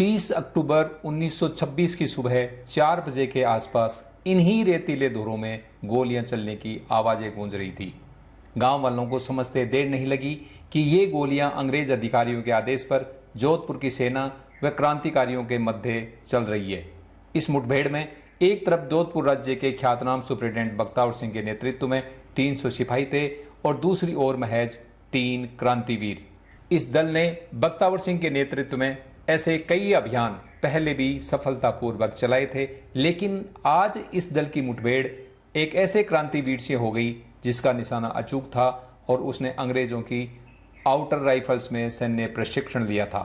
30 अक्टूबर 1926 की सुबह 4 बजे के आसपास इन्हीं रेतीले धुरों में गोलियां चलने की आवाज़ें गूंज रही थी। गांव वालों को समझते देर नहीं लगी कि ये गोलियां अंग्रेज अधिकारियों के आदेश पर जोधपुर की सेना व क्रांतिकारियों के मध्य चल रही है। इस मुठभेड़ में एक तरफ जोधपुर राज्य के ख्यातनाम सुप्रिटेंडेंट बख्तावर सिंह के नेतृत्व में 300 सिपाही थे और दूसरी ओर महज 3 क्रांतिवीर। इस दल ने बख्तावर सिंह के नेतृत्व में ऐसे कई अभियान पहले भी सफलतापूर्वक चलाए थे, लेकिन आज इस दल की मुठभेड़ एक ऐसे क्रांतिवीर से हो गई जिसका निशाना अचूक था और उसने अंग्रेजों की आउटर राइफल्स में सैन्य प्रशिक्षण लिया था।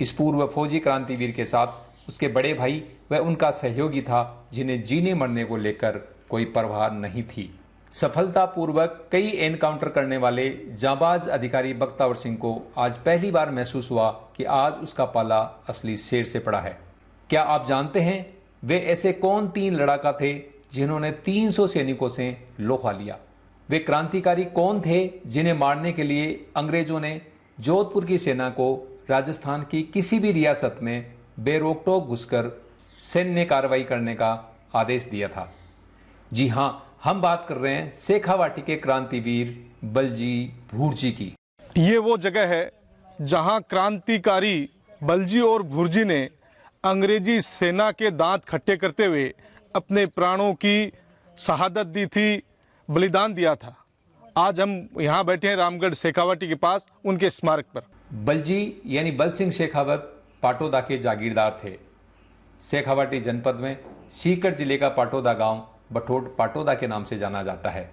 इस पूर्व फौजी क्रांतिवीर के साथ उसके बड़े भाई व उनका सहयोगी था, जिन्हें जीने मरने को लेकर कोई परवाह नहीं थी। सफलतापूर्वक कई एनकाउंटर करने वाले जांबाज अधिकारी बख्तावर सिंह को आज पहली बार महसूस हुआ कि आज उसका पाला असली शेर से पड़ा है। क्या आप जानते हैं वे ऐसे कौन 3 लड़ाका थे जिन्होंने 300 सैनिकों से लोहा लिया? वे क्रांतिकारी कौन थे जिन्हें मारने के लिए अंग्रेजों ने जोधपुर की सेना को राजस्थान की किसी भी रियासत में बेरोक-टोक घुसकर सैन्य कार्रवाई करने का आदेश दिया था? जी हाँ, हम बात कर रहे हैं शेखावाटी के क्रांतिवीर बलजी भूरजी की। ये वो जगह है जहां क्रांतिकारी बलजी और भूरजी ने अंग्रेजी सेना के दांत खट्टे करते हुए अपने प्राणों की शहादत दी थी, बलिदान दिया था। आज हम यहाँ बैठे हैं रामगढ़ शेखावाटी के पास उनके स्मारक पर। बलजी यानी बल सिंह शेखावत पाटोदा के जागीरदार थे। शेखावाटी जनपद में सीकर जिले का पाटोदा गांव बठोट पाटोदा के नाम से जाना जाता है।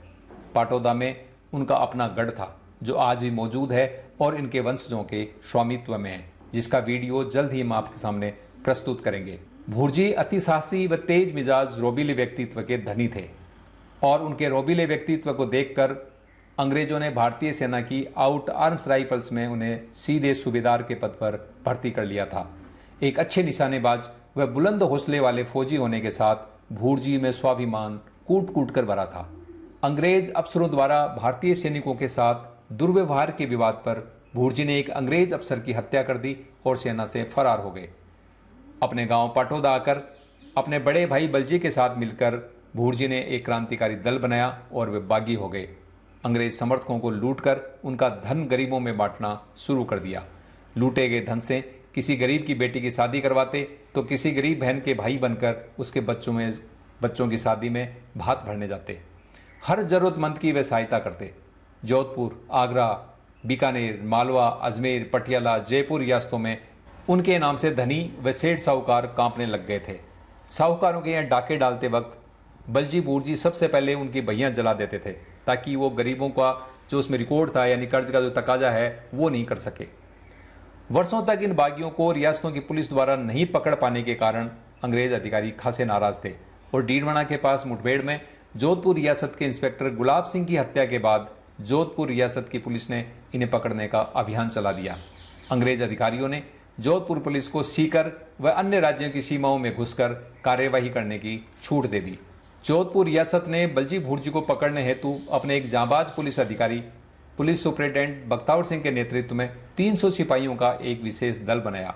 पाटोदा में उनका अपना गढ़ था जो आज भी मौजूद है और इनके वंशजों के स्वामित्व में है, जिसका वीडियो जल्द ही हम आपके सामने प्रस्तुत करेंगे। भूरजी अति साहसी व तेज मिजाज रोबीले व्यक्तित्व के धनी थे और उनके रोबीले व्यक्तित्व को देखकर अंग्रेजों ने भारतीय सेना की आउट आर्म्स राइफल्स में उन्हें सीधे सूबेदार के पद पर भर्ती कर लिया था। एक अच्छे निशानेबाज व बुलंद हौसले वाले फौजी होने के साथ भूरजी में स्वाभिमान कूट कूट कर भरा था। अंग्रेज अफसरों द्वारा भारतीय सैनिकों के साथ दुर्व्यवहार के विवाद पर भूरजी ने एक अंग्रेज अफसर की हत्या कर दी और सेना से फरार हो गए। अपने गांव पाटोदा आकर अपने बड़े भाई बलजी के साथ मिलकर भूरजी ने एक क्रांतिकारी दल बनाया और वे बागी हो गए। अंग्रेज समर्थकों को लूटकर उनका धन गरीबों में बांटना शुरू कर दिया। लूटे गए धन से किसी गरीब की बेटी की शादी करवाते तो किसी गरीब बहन के भाई बनकर उसके बच्चों की शादी में भात भरने जाते। हर जरूरतमंद की वे सहायता करते। जोधपुर, आगरा, बीकानेर, मालवा, अजमेर, पटियाला, जयपुर रियासतों में उनके नाम से धनी व सेठ साहूकार कांपने लग गए थे। साहूकारों के यहाँ डाके डालते वक्त बलजी भूरजी सबसे पहले उनकी बहियाँ जला देते थे ताकि वो गरीबों का जो उसमें रिकॉर्ड था यानी कर्ज का जो तकाजा है वो नहीं कर सके। वर्षों तक इन बागियों को रियासतों की पुलिस द्वारा नहीं पकड़ पाने के कारण अंग्रेज अधिकारी खासे नाराज थे और डीडवाना के पास मुठभेड़ में जोधपुर रियासत के इंस्पेक्टर गुलाब सिंह की हत्या के बाद जोधपुर रियासत की पुलिस ने इन्हें पकड़ने का अभियान चला दिया। अंग्रेज अधिकारियों ने जोधपुर पुलिस को सीकर व अन्य राज्यों की सीमाओं में घुसकर कार्यवाही करने की छूट दे दी। जोधपुर रियासत ने बलजी भूरजी को पकड़ने हेतु अपने एक जांबाज पुलिस अधिकारी पुलिस सुपरिटेंडेंट बख्तावर सिंह के नेतृत्व में 300 सिपाहियों का एक विशेष दल बनाया।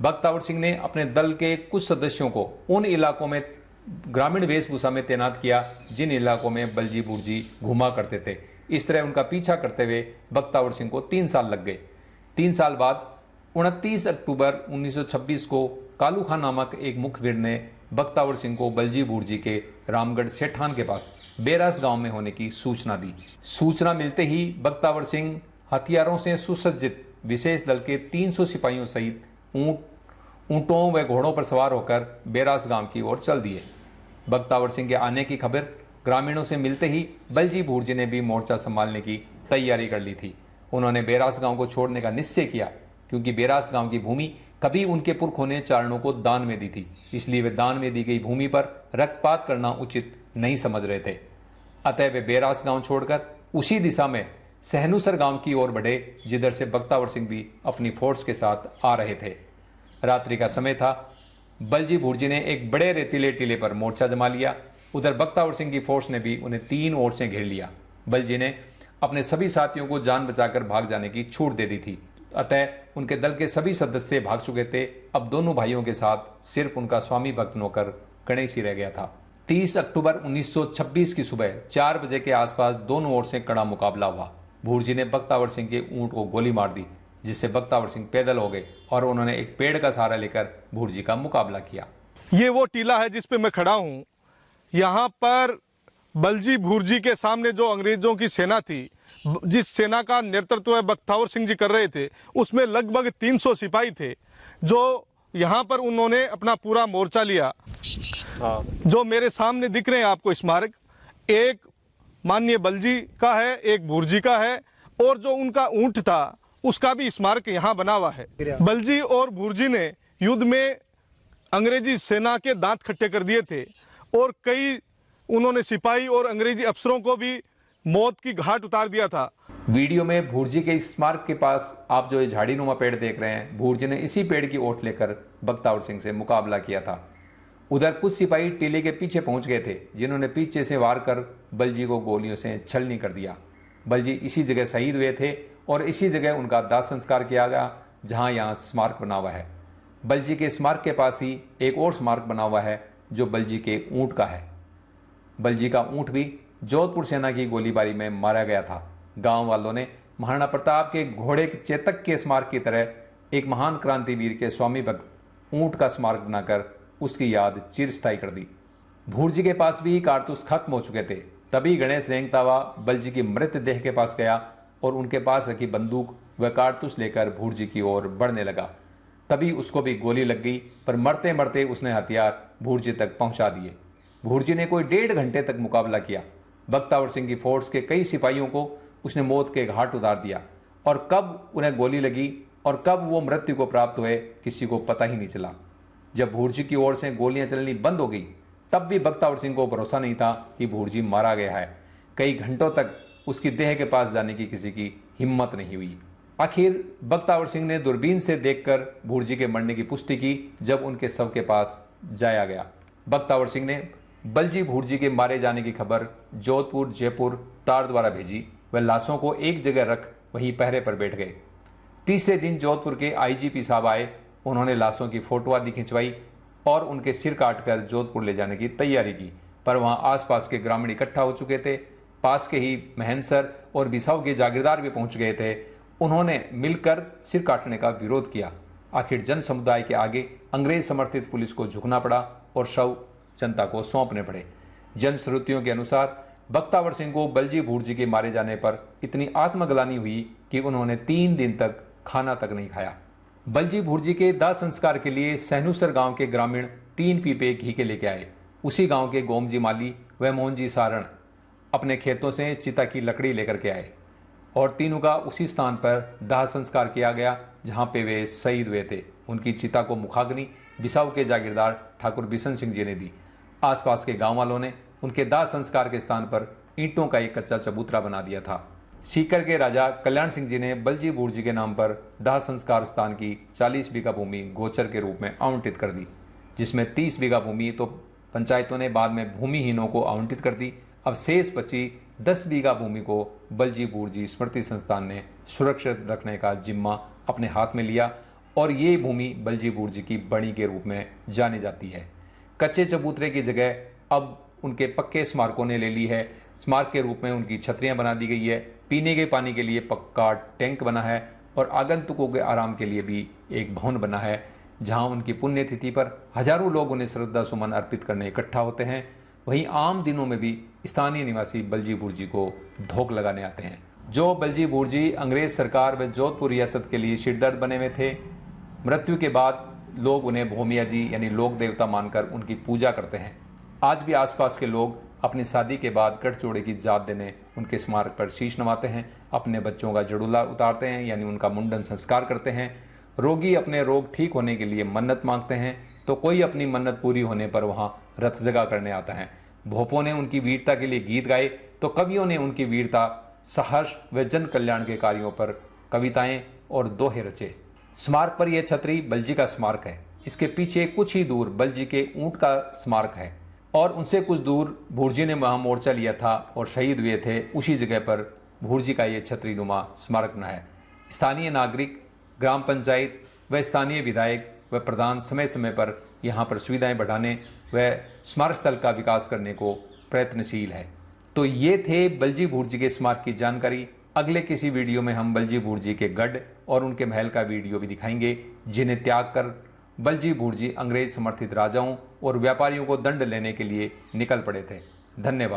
बख्तावर सिंह ने अपने दल के कुछ सदस्यों को उन इलाकों में ग्रामीण वेशभूषा में तैनात किया जिन इलाकों में बलजी भूरजी घुमा करते थे। इस तरह उनका पीछा करते हुए बख्तावर सिंह को 3 साल लग गए। 3 साल बाद 29 अक्टूबर 1926 को कालू खान नामक एक मुखबिर ने बख्तावर सिंह को बलजी भूरजी के रामगढ़ सेठान के पास बेरास गांव में होने की सूचना दी। सूचना मिलते ही बख्तावर सिंह हथियारों से सुसज्जित विशेष दल के 300 सिपाहियों सहित ऊंटों व घोड़ों पर सवार होकर बेरास गांव की ओर चल दिए। बख्तावर सिंह के आने की खबर ग्रामीणों से मिलते ही बलजी भूरजी ने भी मोर्चा संभालने की तैयारी कर ली थी। उन्होंने बेरास गांव को छोड़ने का निश्चय किया क्योंकि बेरास गांव की भूमि कभी उनके पुरखों ने चारणों को दान में दी थी, इसलिए वे दान में दी गई भूमि पर रक्तपात करना उचित नहीं समझ रहे थे। अतः वे बेरास गांव छोड़कर उसी दिशा में सहनुसर गांव की ओर बढ़े जिधर से बख्तावर सिंह भी अपनी फोर्स के साथ आ रहे थे। रात्रि का समय था। बलजी भूरजी ने एक बड़े रेतीले टीले पर मोर्चा जमा लिया। उधर बख्तावर सिंह की फोर्स ने भी उन्हें 3 ओर से घेर लिया। बलजी ने अपने सभी साथियों को जान बचाकर भाग जाने की छूट दे दी थी, अतः उनके दल के सभी सदस्य भाग चुके थे। अब दोनों भाइयों के साथ सिर्फ उनका स्वामी भक्त नौकर गणेश ही रह गया था। 30 अक्टूबर 1926 की सुबह 4 बजे के आसपास दोनों ओर से कड़ा मुकाबला हुआ। भूरजी ने बख्तावर सिंह के ऊंट को गोली मार दी, जिससे बख्तावर सिंह पैदल हो गए और उन्होंने एक पेड़ का सहारा लेकर भूरजी का मुकाबला किया। ये वो टीला है जिस पे मैं खड़ा हूँ। यहाँ पर बलजी भूरजी के सामने जो अंग्रेजों की सेना थी, जिस सेना का नेतृत्व बख्तावर सिंह जी कर रहे थे, उसमें लगभग 300 सिपाही थे जो यहाँ पर उन्होंने अपना पूरा मोर्चा लिया। जो मेरे सामने दिख रहे हैं आपको स्मारक, एक माननीय बलजी का है, एक भूरजी का है, और जो उनका ऊंट था उसका भी स्मारक यहाँ बना हुआ है। बलजी और भूरजी ने युद्ध में अंग्रेजी सेना के दांत खट्टे कर दिए थे और कई उन्होंने सिपाही और अंग्रेजी अफसरों को भी मौत की घाट उतार दिया था। वीडियो में भूरजी के इस स्मारक के पास आप जो ये झाड़ीनुमा पेड़ देख रहे हैं, भूरजी ने इसी पेड़ की ओट लेकर बख्तावर सिंह से मुकाबला किया था। उधर कुछ सिपाही टीले के पीछे पहुंच गए थे, जिन्होंने पीछे से वार कर बलजी को गोलियों से छलनी कर दिया। बलजी इसी जगह शहीद हुए थे और इसी जगह उनका दाह संस्कार किया गया, जहां यहाँ स्मारक बना हुआ है। बलजी के स्मारक के पास ही एक और स्मारक बना हुआ है जो बलजी के ऊंट का है। बलजी का ऊंट भी जोधपुर सेना की गोलीबारी में मारा गया था। गांव वालों ने महाराणा प्रताप के घोड़े चेतक के स्मारक की तरह एक महान क्रांतिवीर के स्वामी भक्त ऊंट का स्मारक बनाकर उसकी याद चिरस्थायी कर दी। भूरजी के पास भी कारतूस खत्म हो चुके थे। तभी गणेश रेंगतावा बलजी की मृतदेह के पास गया और उनके पास रखी बंदूक व कारतूस लेकर भूरजी की ओर बढ़ने लगा। तभी उसको भी गोली लग गई, पर मरते मरते उसने हथियार भूरजी तक पहुंचा दिए। भूरजी ने कोई 1.5 घंटे तक मुकाबला किया। बख्तावर सिंह की फोर्स के कई सिपाहियों को उसने मौत के घाट उतार दिया और कब उन्हें गोली लगी और कब वो मृत्यु को प्राप्त हुए, किसी को पता ही नहीं चला। जब भूरजी की ओर से गोलियां चलनी बंद हो गई, तब भी बख्तावर सिंह को भरोसा नहीं था कि भूरजी मारा गया है। कई घंटों तक उसकी देह के पास जाने की किसी की हिम्मत नहीं हुई। आखिर बख्तावर सिंह ने दूरबीन से देखकर भूरजी के मरने की पुष्टि की जब उनके शव के पास जाया गया। बख्तावर सिंह ने बलजी भूरजी के मारे जाने की खबर जोधपुर, जयपुर तार द्वारा भेजी। वह लाशों को एक जगह रख वहीं पहरे पर बैठ गए। तीसरे दिन जोधपुर के आईजीपी साहब आए। उन्होंने लाशों की फोटो आदि खिंचवाई और उनके सिर काटकर जोधपुर ले जाने की तैयारी की, पर वहां आसपास के ग्रामीण इकट्ठा हो चुके थे। पास के ही महनसर और बिसाऊ के जागीरदार भी पहुंच गए थे। उन्होंने मिलकर सिर काटने का विरोध किया। आखिर जन समुदाय के आगे अंग्रेज समर्थित पुलिस को झुकना पड़ा और शव जनता को सौंपने पड़े। जनश्रुतियों के अनुसार बख्तावर सिंह को बलजी भूरजी के मारे जाने पर इतनी आत्मग्लानि हुई कि उन्होंने 3 दिन तक खाना तक नहीं खाया। बलजी भूरजी के दाह संस्कार के लिए सहनुसर गांव के ग्रामीण 3 पीपे घी के लेके आए। उसी गांव के गोमजी माली व मोहनजी सारण अपने खेतों से चिता की लकड़ी लेकर के आए और तीनों का उसी स्थान पर दाह संस्कार किया गया जहां पे वे शहीद हुए थे। उनकी चिता को मुखाग्नि बिसाऊ के जागीरदार ठाकुर बिशन सिंह जी ने दी। आसपास के गांव वालों ने उनके दाह संस्कार के स्थान पर ईंटों का एक कच्चा चबूतरा बना दिया था। सीकर के राजा कल्याण सिंह जी ने बलजी भूरजी के नाम पर दाह संस्कार स्थान की 40 बीघा भूमि गोचर के रूप में आवंटित कर दी, जिसमें 30 बीघा भूमि तो पंचायतों ने बाद में भूमिहीनों को आवंटित कर दी। अब शेष बची 10 बीघा भूमि को बलजी भूरजी स्मृति संस्थान ने सुरक्षित रखने का जिम्मा अपने हाथ में लिया और ये भूमि बलजी भूरजी की बड़ी के रूप में जानी जाती है। कच्चे चबूतरे की जगह अब उनके पक्के स्मारकों ने ले ली है। स्मारक के रूप में उनकी छतरियां बना दी गई है, पीने के पानी के लिए पक्का टैंक बना है और आगंतुकों के आराम के लिए भी एक भवन बना है, जहां उनकी पुण्यतिथि पर हजारों लोग उन्हें श्रद्धा सुमन अर्पित करने इकट्ठा होते हैं। वहीं आम दिनों में भी स्थानीय निवासी बलजी भूरजी को धोख लगाने आते हैं। जो बलजी भूरजी अंग्रेज सरकार व जोधपुर रियासत के लिए सिरदर्द बने हुए थे, मृत्यु के बाद लोग उन्हें भोमिया जी यानी लोक देवता मानकर उनकी पूजा करते हैं। आज भी आसपास के लोग अपनी शादी के बाद गठजोड़े की जात देने उनके स्मारक पर शीश नवाते हैं, अपने बच्चों का जड़ूला उतारते हैं यानी उनका मुंडन संस्कार करते हैं। रोगी अपने रोग ठीक होने के लिए मन्नत मांगते हैं तो कोई अपनी मन्नत पूरी होने पर वहाँ रथ जगा करने आता है। भोपों ने उनकी वीरता के लिए गीत गाए तो कवियों ने उनकी वीरता, साहस व जन कल्याण के कार्यों पर कविताएं और दोहे रचे। स्मारक पर यह छतरी बलजी का स्मारक है। इसके पीछे कुछ ही दूर बलजी के ऊंट का स्मारक है और उनसे कुछ दूर भूरजी ने वहां मोर्चा लिया था और शहीद हुए थे। उसी जगह पर भूरजी का ये छतरी नुमा स्मारक बना है। स्थानीय नागरिक ग्राम पंचायत व स्थानीय विधायक व प्रधान समय समय पर यहाँ पर सुविधाएं बढ़ाने व स्मारक स्थल का विकास करने को प्रयत्नशील है। तो ये थे बलजी भुर्जी के स्मारक की जानकारी। अगले किसी वीडियो में हम बलजी भुर्जी के गढ़ और उनके महल का वीडियो भी दिखाएंगे, जिन्हें त्याग कर बलजी भुर्जी अंग्रेज समर्थित राजाओं और व्यापारियों को दंड लेने के लिए निकल पड़े थे। धन्यवाद।